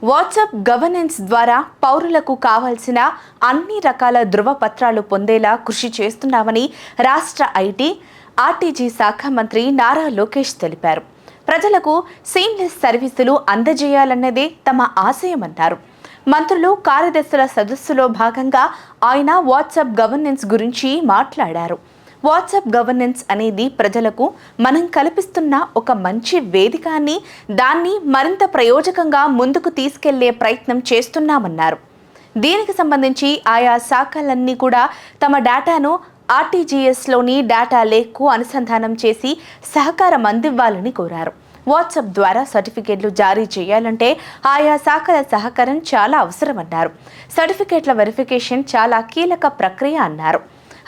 WhatsApp governance ద్వారా పౌరులకు కావాల్సిన అన్ని రకాల ధృవపత్రాలు పొందేలా కృషి చేస్తున్నామని రాష్ట్ర ఐటీ, ఆర్టీజీ శాఖ మంత్రి నారా లోకేష్ తెలిపారు. ప్రజలకు సీమ్లెస్ సర్వీసులు అందజేయాలన్నదే తమ ఆశయమన్నారు. మంత్రులు, కార్యదర్శుల సదస్సులో భాగంగా ఆయన వాట్సాప్ గవర్నెన్స్ గురించి మాట్లాడారు. వాట్సాప్ గవర్నెన్స్ అనేది ప్రజలకు మనం కల్పిస్తున్న ఒక మంచి వేదిక అని, దాన్ని మరింత ప్రయోజకంగా ముందుకు తీసుకెళ్లే ప్రయత్నం చేస్తున్నామన్నారు. దీనికి సంబంధించి ఆయా శాఖలన్నీ కూడా తమ డేటాను ఆర్టీజీఎస్లోని డేటా లేక్కు అనుసంధానం చేసి సహకారం అందివ్వాలని కోరారు. వాట్సాప్ ద్వారా సర్టిఫికేట్లు జారీ చేయాలంటే ఆయా శాఖల సహకారం చాలా అవసరమన్నారు. సర్టిఫికేట్ల వెరిఫికేషన్ చాలా కీలక ప్రక్రియ అన్నారు.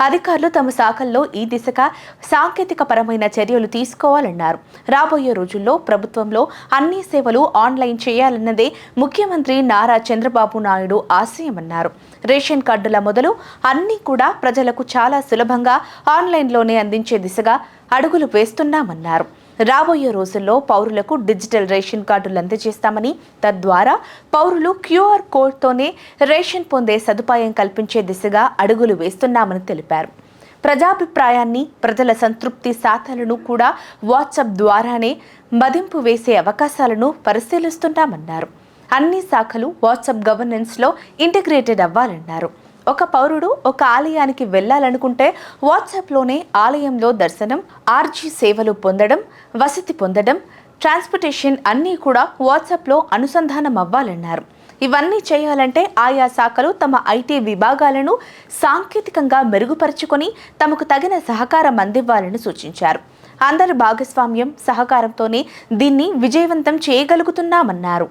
అధికారులు తమ శాఖల్లో ఈ దిశగా సాంకేతిక పరమైన చర్యలు తీసుకోవాలన్నారు. రాబోయే రోజుల్లో ప్రభుత్వంలో అన్ని సేవలు ఆన్లైన్ చేయాలన్నదే ముఖ్యమంత్రి నారా చంద్రబాబు నాయుడు ఆశయమన్నారు. రేషన్ కార్డుల మొదలు అన్నీ కూడా ప్రజలకు చాలా సులభంగా ఆన్లైన్లోనే అందించే దిశగా అడుగులు వేస్తున్నామన్నారు. రాబోయే రోజుల్లో పౌరులకు డిజిటల్ రేషన్ కార్డులు అందజేస్తామని, తద్వారా పౌరులు క్యూఆర్ కోడ్తోనే రేషన్ పొందే సదుపాయం కల్పించే దిశగా అడుగులు వేస్తున్నామని తెలిపారు. ప్రజాభిప్రాయాన్ని, ప్రజల సంతృప్తి శాతాలను కూడా వాట్సాప్ ద్వారానే మదింపు వేసే అవకాశాలను పరిశీలిస్తున్నామన్నారు. అన్ని శాఖలు వాట్సాప్ గవర్నెన్స్లో ఇంటిగ్రేటెడ్ అవ్వాలన్నారు. ఒక పౌరుడు ఒక ఆలయానికి వెళ్లాలనుకుంటే వాట్సాప్లోనే ఆలయంలో దర్శనం, ఆర్జీ సేవలు పొందడం, వసతి పొందడం, ట్రాన్స్పోర్టేషన్ అన్నీ కూడా వాట్సాప్లో అనుసంధానం అవ్వాలన్నారు. ఇవన్నీ చేయాలంటే ఆయా శాఖలు తమ ఐటీ విభాగాలను సాంకేతికంగా మెరుగుపరుచుకొని తమకు తగిన సహకారం అందివ్వాలని సూచించారు. అందరి భాగస్వామ్యం, సహకారంతోనే దీన్ని విజయవంతం చేయగలుగుతున్నామన్నారు.